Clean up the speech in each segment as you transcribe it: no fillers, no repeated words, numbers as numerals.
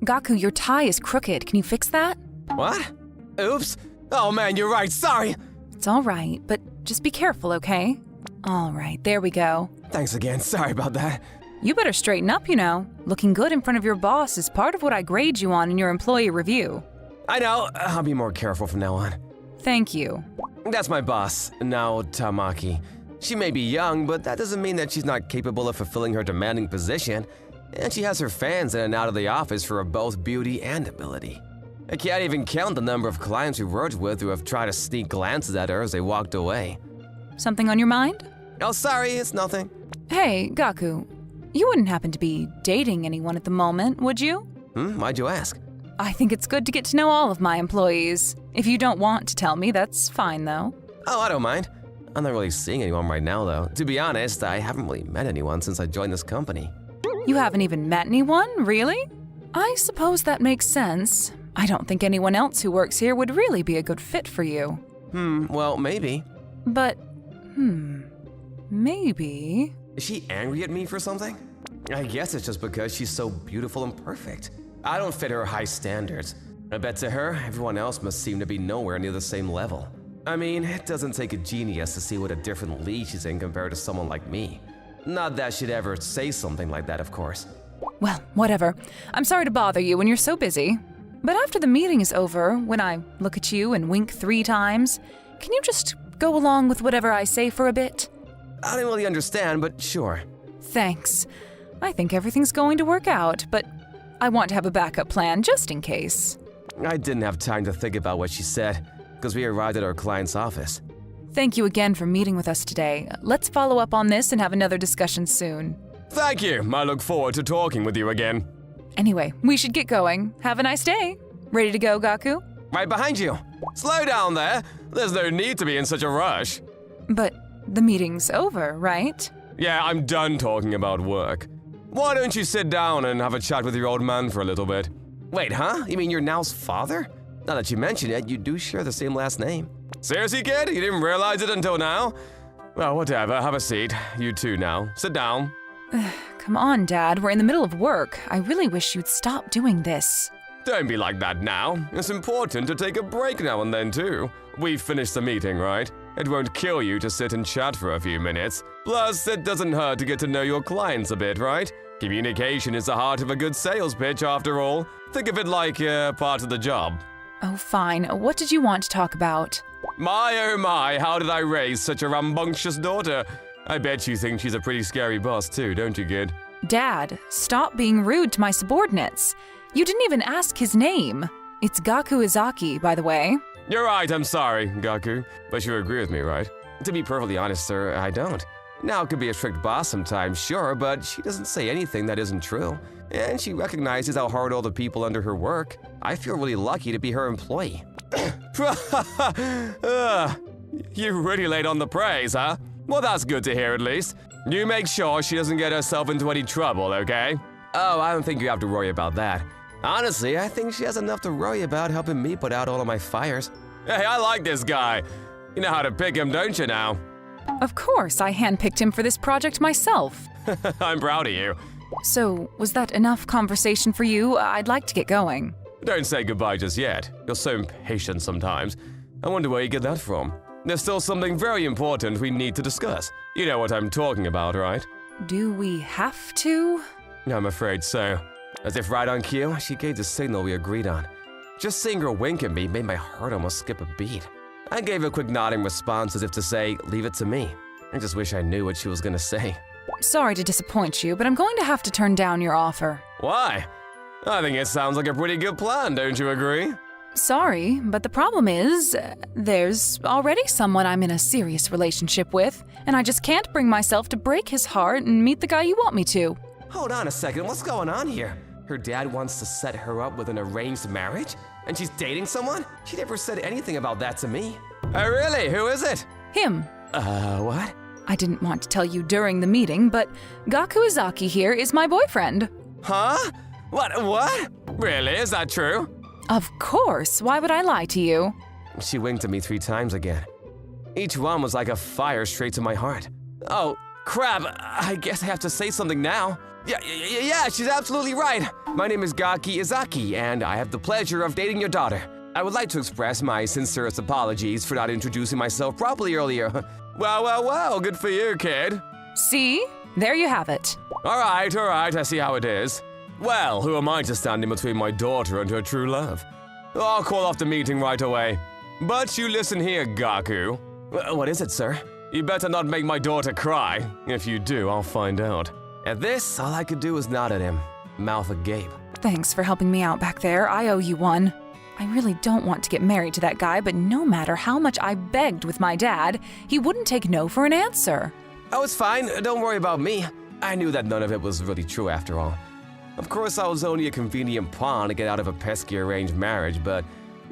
Gaku, your tie is crooked. Can you fix that? What? Oops. Oh man, you're right, sorry. It's all right, but just be careful, okay? All right, there we go. Thanks again, sorry about that. You better straighten up, you know. Looking good in front of your boss is part of what I grade you on in your employee review. I know, I'll be more careful from now on. Thank you. That's my boss, Nao Tamaki. She may be young, but that doesn't mean that she's not capable of fulfilling her demanding position. And she has her fans in and out of the office for both beauty and ability. I can't even count the number of clients we worked with who have tried to sneak glances at her as they walked away. Something on your mind? Oh, sorry, it's nothing. Hey, Gaku. You wouldn't happen to be dating anyone at the moment, would you? Why'd you ask? I think it's good to get to know all of my employees. If you don't want to tell me, that's fine, though. Oh, I don't mind. I'm not really seeing anyone right now, though. To be honest, I haven't really met anyone since I joined this company. You haven't even met anyone, really? I suppose that makes sense. I don't think anyone else who works here would really be a good fit for you. Well, maybe. But, maybe… Is she angry at me for something? I guess it's just because she's so beautiful and perfect. I don't fit her high standards. I bet to her, everyone else must seem to be nowhere near the same level. I mean, it doesn't take a genius to see what a different league she's in compared to someone like me. Not that she'd ever say something like that, of course. Well, whatever. I'm sorry to bother you when you're so busy. But after the meeting is over, when I look at you and wink 3 times, can you just go along with whatever I say for a bit? I didn't really understand, but sure. Thanks. I think everything's going to work out, but I want to have a backup plan just in case. I didn't have time to think about what she said, because we arrived at our client's office. Thank you again for meeting with us today. Let's follow up on this and have another discussion soon. Thank you. I look forward to talking with you again. Anyway, we should get going. Have a nice day. Ready to go, Gaku? Right behind you. Slow down there. There's no need to be in such a rush. But the meeting's over, right? Yeah, I'm done talking about work. Why don't you sit down and have a chat with your old man for a little bit? Wait, huh? You mean you're Nao's father? Now that you mention it, you do share the same last name. Seriously, kid? You didn't realize it until now? Well, whatever. Have a seat. You too now. Sit down. Come on, Dad. We're in the middle of work. I really wish you'd stop doing this. Don't be like that now. It's important to take a break now and then, too. We've finished the meeting, right? It won't kill you to sit and chat for a few minutes. Plus, it doesn't hurt to get to know your clients a bit, right? Communication is the heart of a good sales pitch, after all. Think of it like part of the job. Oh, fine. What did you want to talk about? My oh my, how did I raise such a rambunctious daughter? I bet you think she's a pretty scary boss too, don't you, kid? Dad, stop being rude to my subordinates. You didn't even ask his name. It's Gaku Izaki, by the way. You're right, I'm sorry, Gaku. But you agree with me, right? To be perfectly honest, sir, I don't. Now could be a strict boss sometimes, sure, but she doesn't say anything that isn't true. And she recognizes how hard all the people under her work. I feel really lucky to be her employee. You really laid on the praise, huh? Well, that's good to hear at least. You make sure she doesn't get herself into any trouble, okay? Oh, I don't think you have to worry about that. Honestly, I think she has enough to worry about helping me put out all of my fires. Hey, I like this guy. You know how to pick him, don't you now? Of course, I handpicked him for this project myself. I'm proud of you. So, was that enough conversation for you? I'd like to get going. Don't say goodbye just yet. You're so impatient sometimes. I wonder where you get that from. There's still something very important we need to discuss. You know what I'm talking about, right? Do we have to? I'm afraid so. As if right on cue, she gave the signal we agreed on. Just seeing her wink at me made my heart almost skip a beat. I gave a quick nodding response as if to say, leave it to me. I just wish I knew what she was gonna say. Sorry to disappoint you, but I'm going to have to turn down your offer. Why? I think it sounds like a pretty good plan, don't you agree? Sorry, but the problem is, there's already someone I'm in a serious relationship with, and I just can't bring myself to break his heart and meet the guy you want me to. Hold on a second, what's going on here? Her dad wants to set her up with an arranged marriage? And she's dating someone? She never said anything about that to me. Oh really? Who is it? Him. What? I didn't want to tell you during the meeting, but Gaku Izaki here is my boyfriend. Huh? What? Really? Is that true? Of course. Why would I lie to you? She winked at me 3 times again. Each one was like a fire straight to my heart. Oh, crap. I guess I have to say something now. Yeah, she's absolutely right. My name is Gaki Izaki, and I have the pleasure of dating your daughter. I would like to express my sincerest apologies for not introducing myself properly earlier. Well, good for you, kid. See? There you have it. All right, I see how it is. Well, who am I to stand in between my daughter and her true love? I'll call off the meeting right away. But you listen here, Gaku. What is it, sir? You better not make my daughter cry. If you do, I'll find out. At this, all I could do was nod at him, mouth agape. Thanks for helping me out back there. I owe you one. I really don't want to get married to that guy, but no matter how much I begged with my dad, he wouldn't take no for an answer. Oh, it's fine. Don't worry about me. I knew that none of it was really true after all. Of course, I was only a convenient pawn to get out of a pesky arranged marriage, but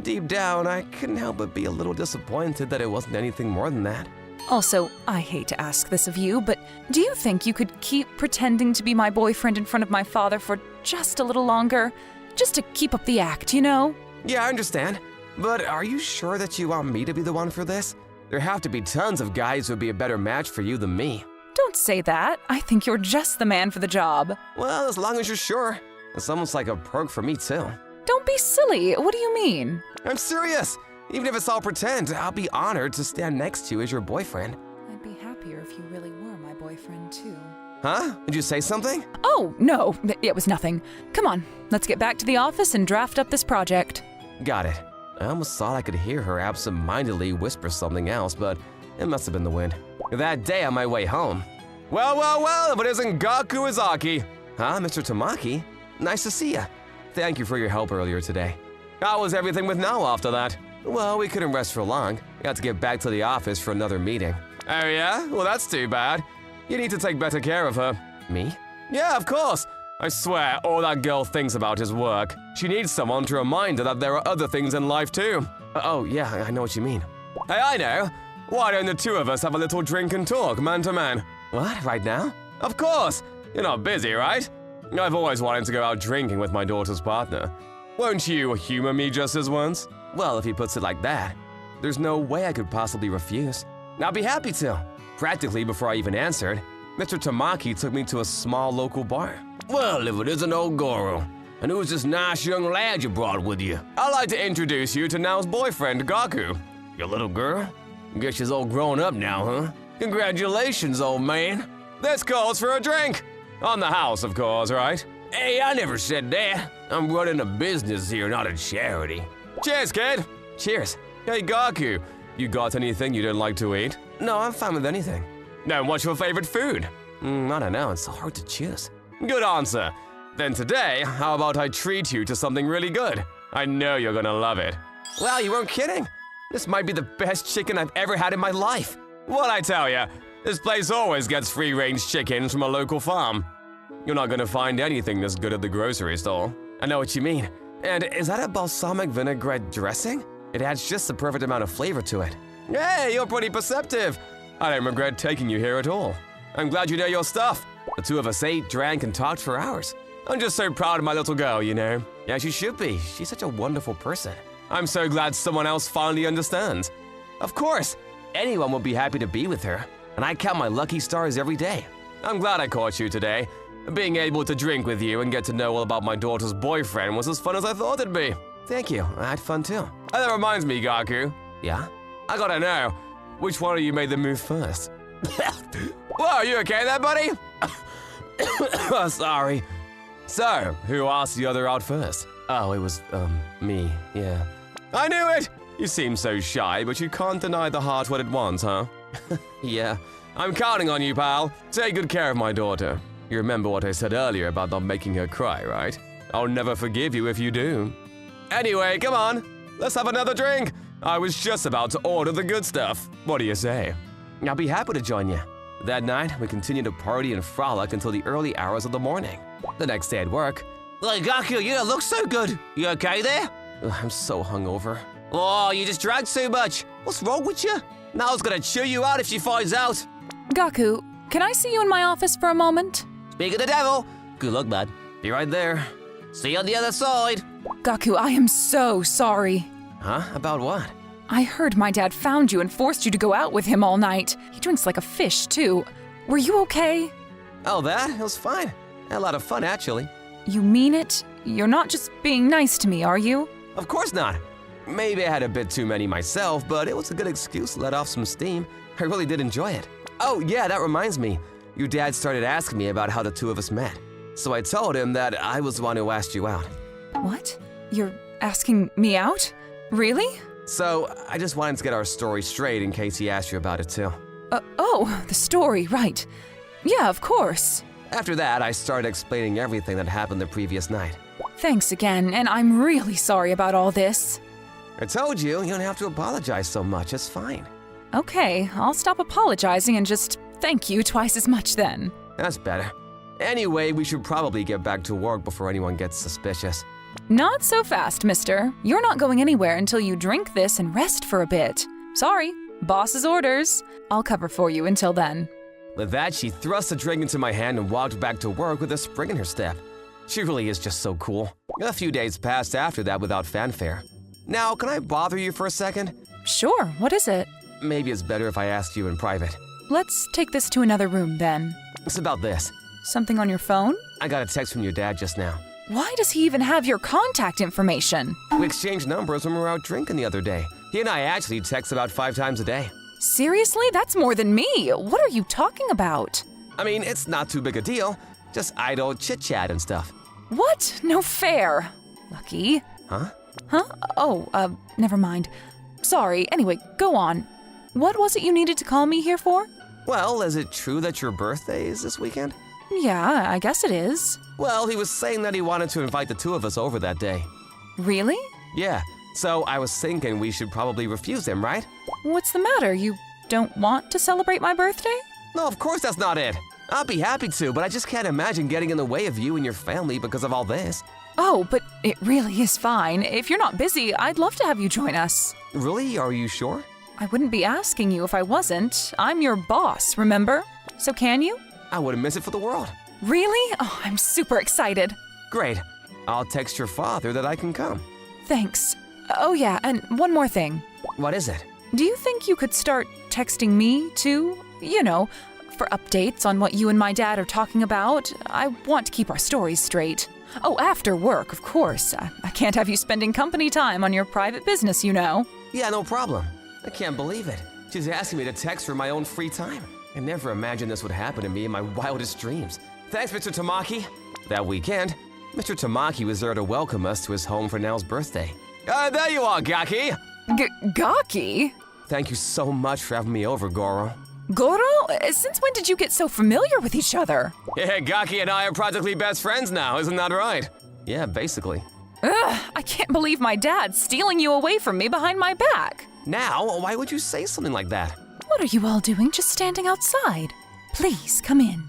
deep down, I couldn't help but be a little disappointed that it wasn't anything more than that. Also, I hate to ask this of you, but do you think you could keep pretending to be my boyfriend in front of my father for just a little longer? Just to keep up the act, you know? Yeah, I understand. But are you sure that you want me to be the one for this? There have to be tons of guys who'd be a better match for you than me. Don't say that. I think you're just the man for the job. Well, as long as you're sure. It's almost like a perk for me, too. Don't be silly. What do you mean? I'm serious. Even if it's all pretend, I'll be honored to stand next to you as your boyfriend. I'd be happier if you really were my boyfriend, too. Huh? Did you say something? Oh, no. It was nothing. Come on. Let's get back to the office and draft up this project. Got it. I almost thought I could hear her absent-mindedly whisper something else, but it must have been the wind. That day on my way home. Well, if it isn't Gaku Izaki. Huh, Mr. Tamaki? Nice to see ya. Thank you for your help earlier today. How was everything with Nao after that? Well, we couldn't rest for long. Got to get back to the office for another meeting. Oh yeah? Well, that's too bad. You need to take better care of her. Me? Yeah, of course. I swear, all that girl thinks about is work. She needs someone to remind her that there are other things in life too. Oh, yeah, I know what you mean. Hey, I know. Why don't the two of us have a little drink and talk, man to man? What, right now? Of course. You're not busy, right? I've always wanted to go out drinking with my daughter's partner. Won't you humor me just as once? Well, if he puts it like that, there's no way I could possibly refuse. I'll be happy to. Practically before I even answered, Mr. Tamaki took me to a small local bar. Well, if it isn't old Goro, and who's this nice young lad you brought with you? I'd like to introduce you to Nao's boyfriend, Gaku. Your little girl? Guess she's all grown up now, huh? Congratulations, old man. This calls for a drink. On the house, of course, right? Hey, I never said that. I'm running a business here, not a charity. Cheers, kid. Cheers. Hey, Gaku, you got anything you didn't like to eat? No, I'm fine with anything. Then what's your favorite food? I don't know, it's so hard to choose. Good answer. Then today, how about I treat you to something really good? I know you're gonna love it. Well, you weren't kidding. This might be the best chicken I've ever had in my life. What'd I tell ya? This place always gets free-range chickens from a local farm. You're not gonna find anything this good at the grocery store. I know what you mean. And is that a balsamic vinaigrette dressing? It adds just the perfect amount of flavor to it. Hey, you're pretty perceptive. I don't regret taking you here at all. I'm glad you know your stuff. The two of us ate, drank, and talked for hours. I'm just so proud of my little girl, you know. Yeah, she should be. She's such a wonderful person. I'm so glad someone else finally understands. Of course, anyone would be happy to be with her, and I count my lucky stars every day. I'm glad I caught you today. Being able to drink with you and get to know all about my daughter's boyfriend was as fun as I thought it'd be. Thank you. I had fun too. And that reminds me, Gaku. Yeah? I gotta know, which one of you made the move first? Whoa, you okay there, buddy? Oh, sorry. So, who asked the other out first? Oh, it was, me, yeah. I knew it! You seem so shy, but you can't deny the heart what it wants, huh? Yeah. I'm counting on you, pal. Take good care of my daughter. You remember what I said earlier about not making her cry, right? I'll never forgive you if you do. Anyway, come on. Let's have another drink. I was just about to order the good stuff. What do you say? I'll be happy to join you. That night, we continued to party and frolic until the early hours of the morning. The next day at work. Hey, Gaku, you don't look so good. You okay there? I'm so hungover. Oh, you just drank too much. What's wrong with you? Nao's gonna chew you out if she finds out. Gaku, can I see you in my office for a moment? Speak of the devil. Good luck, bud. Be right there. See you on the other side. Gaku, I am so sorry. Huh? About what? I heard my dad found you and forced you to go out with him all night. He drinks like a fish, too. Were you okay? Oh, that? It was fine. Had a lot of fun, actually. You mean it? You're not just being nice to me, are you? Of course not. Maybe I had a bit too many myself, but it was a good excuse to let off some steam. I really did enjoy it. Oh, yeah, that reminds me. Your dad started asking me about how the two of us met. So I told him that I was the one who asked you out. What? You're asking me out? Really? So I just wanted to get our story straight in case he asked you about it too. Oh, the story, right. Yeah, of course. After that, I started explaining everything that happened the previous night. Thanks again, and I'm really sorry about all this. I told you, you don't have to apologize so much, it's fine. Okay, I'll stop apologizing and just thank you twice as much then. That's better. Anyway, we should probably get back to work before anyone gets suspicious. Not so fast, mister. You're not going anywhere until you drink this and rest for a bit. Sorry, boss's orders. I'll cover for you until then. With that, she thrust the drink into my hand and walked back to work with a spring in her step. She really is just so cool. A few days passed after that without fanfare. Now, can I bother you for a second? Sure, what is it? Maybe it's better if I ask you in private. Let's take this to another room then. It's about this. Something on your phone? I got a text from your dad just now. Why does he even have your contact information? We exchanged numbers when we were out drinking the other day. He and I actually text about 5 times a day. Seriously? That's more than me. What are you talking about? I mean, it's not too big a deal. Just idle chit-chat and stuff. What? No fair. Lucky. Huh? Huh? Oh, never mind. Sorry. Anyway, go on. What was it you needed to call me here for? Well, is it true that your birthday is this weekend? Yeah, I guess it is. Well, he was saying that he wanted to invite the two of us over that day. Really? Yeah, so I was thinking we should probably refuse him, right? What's the matter? You don't want to celebrate my birthday? No, of course that's not it. I'll be happy to, but I just can't imagine getting in the way of you and your family because of all this. Oh, but it really is fine. If you're not busy, I'd love to have you join us. Really? Are you sure? I wouldn't be asking you if I wasn't. I'm your boss, remember? So can you? I wouldn't miss it for the world. Really? Oh, I'm super excited. Great. I'll text your father that I can come. Thanks. Oh yeah, and one more thing. What is it? Do you think you could start texting me, too? You know, for updates on what you and my dad are talking about. I want to keep our stories straight. Oh, after work, of course. I can't have you spending company time on your private business, you know. Yeah, no problem. I can't believe it. She's asking me to text her in my own free time. I never imagined this would happen to me in my wildest dreams. Thanks, Mr. Tamaki. That weekend, Mr. Tamaki was there to welcome us to his home for Nell's birthday. There you are, Gaki! Gaki? Thank you so much for having me over, Goro. Goro? Since when did you get so familiar with each other? Yeah, Gaki and I are practically best friends now, isn't that right? Yeah, basically. Ugh, I can't believe my dad's stealing you away from me behind my back. Now, why would you say something like that? What are you all doing just standing outside? Please, come in.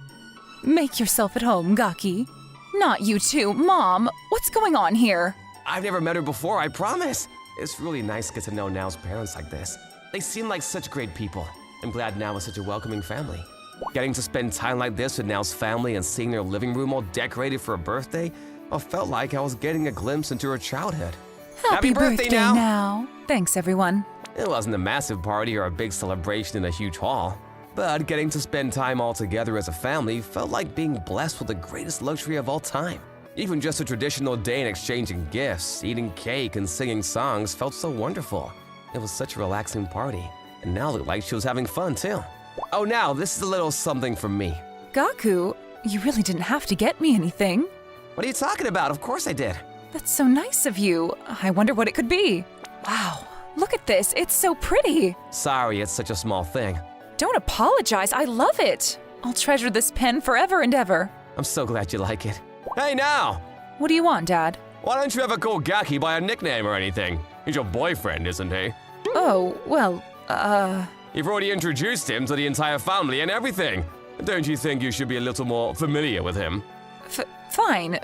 Make yourself at home, Gaki. Not you two. Mom, what's going on here? I've never met her before, I promise. It's really nice to get to know Nao's parents like this. They seem like such great people. I'm glad Nao is such a welcoming family. Getting to spend time like this with Nao's family and seeing their living room all decorated for a birthday, I felt like I was getting a glimpse into her childhood. Happy birthday, Nao. Thanks, everyone. It wasn't a massive party or a big celebration in a huge hall, but getting to spend time all together as a family felt like being blessed with the greatest luxury of all time. Even just a traditional day in exchanging gifts, eating cake, and singing songs felt so wonderful. It was such a relaxing party, and Nao looked like she was having fun too. Oh, now this is a little something from me. Gaku, you really didn't have to get me anything. What are you talking about? Of course I did. That's so nice of you. I wonder what it could be. Wow, look at this. It's so pretty. Sorry, it's such a small thing. Don't apologize. I love it. I'll treasure this pen forever and ever. I'm so glad you like it. Hey, Nao! What do you want, Dad? Why don't you ever call Gaki by a nickname or anything? He's your boyfriend, isn't he? Oh, well, You've already introduced him to the entire family and everything. Don't you think you should be a little more familiar with him? Fine.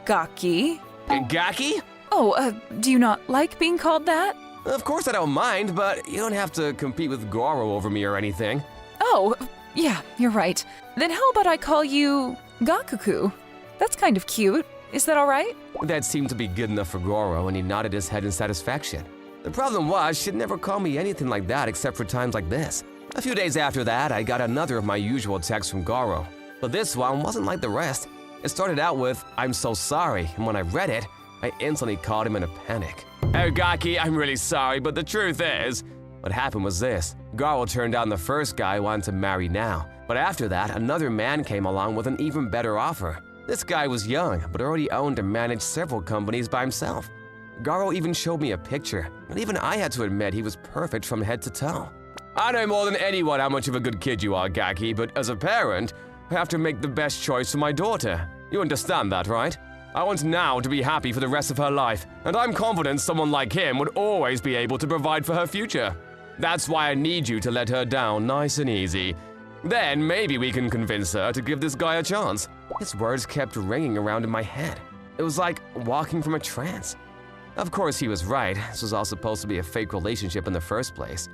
Gaki? Gaki? Oh, do you not like being called that? Of course I don't mind, but you don't have to compete with Goro over me or anything. Oh, yeah, you're right. Then how about I call you Gakuku? That's kind of cute. Is that all right? That seemed to be good enough for Goro, and he nodded his head in satisfaction. The problem was, she'd never call me anything like that except for times like this. A few days after that, I got another of my usual texts from Goro. But this one wasn't like the rest. It started out with, "I'm so sorry," and when I read it, I instantly called him in a panic. "Oh, Gaki, I'm really sorry, but the truth is..." What happened was this. Garo turned down the first guy I wanted to marry now, but after that, another man came along with an even better offer. This guy was young, but already owned and managed several companies by himself. Garo even showed me a picture, and even I had to admit he was perfect from head to toe. I know more than anyone how much of a good kid you are, Gaki, but as a parent, I have to make the best choice for my daughter. You understand that, right? I want now to be happy for the rest of her life, and I'm confident someone like him would always be able to provide for her future. That's why I need you to let her down nice and easy. Then maybe we can convince her to give this guy a chance." His words kept ringing around in my head. It was like walking from a trance. Of course he was right, this was all supposed to be a fake relationship in the first place.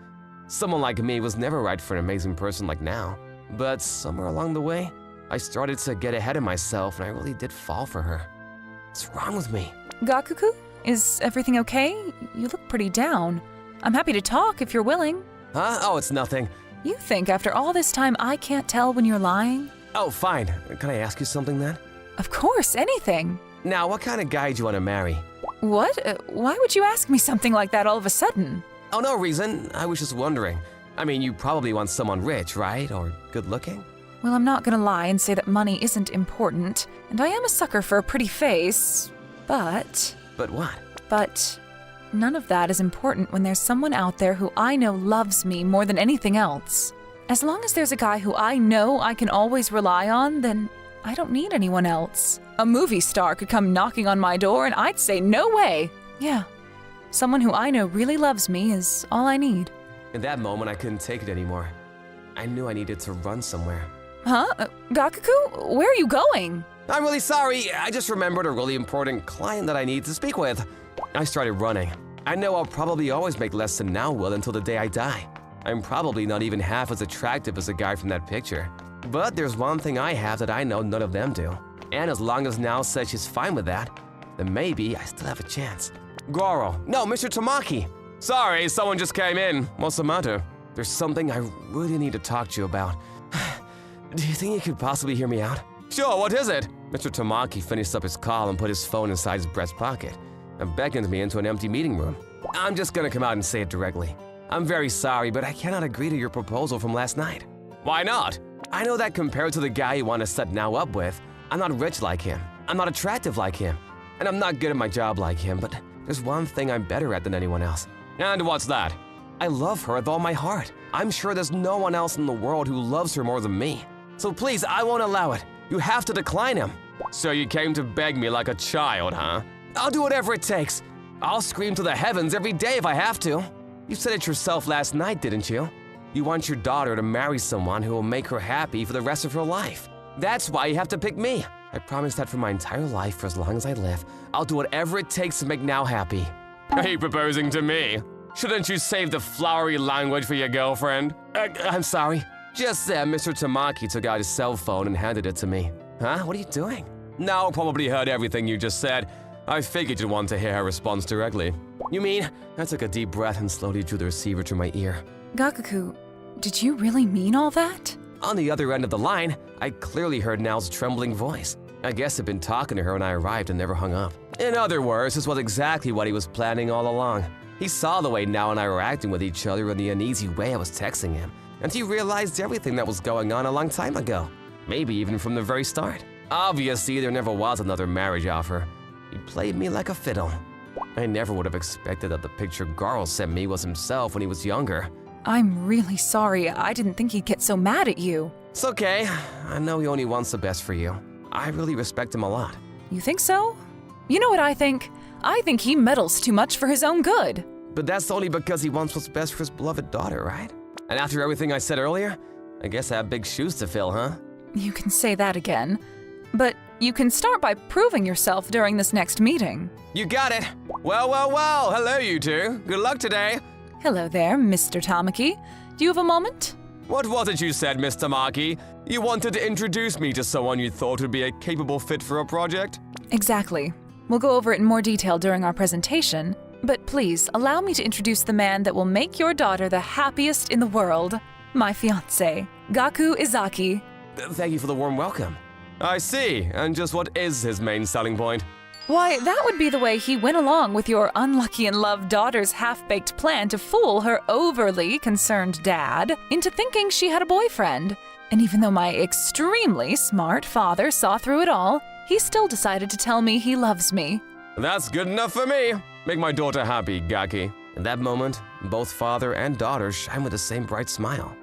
Someone like me was never right for an amazing person like now. But somewhere along the way, I started to get ahead of myself and I really did fall for her. What's wrong with me? Gakuku, is everything okay? You look pretty down. I'm happy to talk if you're willing. Huh? Oh, it's nothing. You think after all this time I can't tell when you're lying? Oh, fine. Can I ask you something then? Of course, anything. Now, what kind of guy do you want to marry? What? Why would you ask me something like that all of a sudden? Oh, no reason. I was just wondering. I mean, you probably want someone rich, right? Or good-looking? Well, I'm not gonna lie and say that money isn't important, and I am a sucker for a pretty face, but... But what? But none of that is important when there's someone out there who I know loves me more than anything else. As long as there's a guy who I know I can always rely on, then I don't need anyone else. A movie star could come knocking on my door and I'd say no way. Yeah, someone who I know really loves me is all I need. In that moment, I couldn't take it anymore. I knew I needed to run somewhere. Huh? Gakuku, where are you going? I'm really sorry. I just remembered a really important client that I need to speak with. I started running. I know I'll probably always make less than now will until the day I die. I'm probably not even half as attractive as the guy from that picture. But there's one thing I have that I know none of them do. And as long as Nao says she's fine with that, then maybe I still have a chance. Goro. No, Mr. Tamaki. Sorry, someone just came in. What's the matter? There's something I really need to talk to you about. Do you think you could possibly hear me out? Sure, what is it? Mr. Tamaki finished up his call and put his phone inside his breast pocket and beckoned me into an empty meeting room. I'm just gonna come out and say it directly. I'm very sorry, but I cannot agree to your proposal from last night. Why not? I know that compared to the guy you want to set Now up with, I'm not rich like him, I'm not attractive like him, and I'm not good at my job like him, but there's one thing I'm better at than anyone else. And what's that? I love her with all my heart. I'm sure there's no one else in the world who loves her more than me. So please, I won't allow it. You have to decline him. So you came to beg me like a child, huh? I'll do whatever it takes. I'll scream to the heavens every day if I have to. You said it yourself last night, didn't you? You want your daughter to marry someone who will make her happy for the rest of her life. That's why you have to pick me. I promise that for my entire life, for as long as I live, I'll do whatever it takes to make Now happy. Are you proposing to me? Shouldn't you save the flowery language for your girlfriend? I'm sorry. Just then, Mr. Tamaki took out his cell phone and handed it to me. Huh? What are you doing? Now probably heard everything you just said. I figured you'd want to hear her response directly. You mean? I took a deep breath and slowly drew the receiver to my ear. Gakuku, did you really mean all that? On the other end of the line, I clearly heard Nao's trembling voice. I guess he'd been talking to her when I arrived and never hung up. In other words, this was exactly what he was planning all along. He saw the way Nao and I were acting with each other and the uneasy way I was texting him, and he realized everything that was going on a long time ago, maybe even from the very start. Obviously, there never was another marriage offer. He played me like a fiddle. I never would have expected that the picture Garl sent me was himself when he was younger. I'm really sorry. I didn't think he'd get so mad at you. It's okay. I know he only wants the best for you. I really respect him a lot. You think so? You know what I think? I think he meddles too much for his own good. But that's only because he wants what's best for his beloved daughter, right? And after everything I said earlier, I guess I have big shoes to fill, huh? You can say that again. But you can start by proving yourself during this next meeting. You got it. Well. Hello, you two. Good luck today. Hello there, Mr. Tamaki. Do you have a moment? What was it you said, Miss Tamaki? You wanted to introduce me to someone you thought would be a capable fit for a project? Exactly. We'll go over it in more detail during our presentation. But please, allow me to introduce the man that will make your daughter the happiest in the world. My fiancé, Gaku Izaki. Thank you for the warm welcome. I see, and just what is his main selling point? Why, that would be the way he went along with your unlucky-in-love daughter's half-baked plan to fool her overly concerned dad into thinking she had a boyfriend. And even though my extremely smart father saw through it all, he still decided to tell me he loves me. That's good enough for me. Make my daughter happy, Gaki. In that moment, both father and daughter shine with the same bright smile.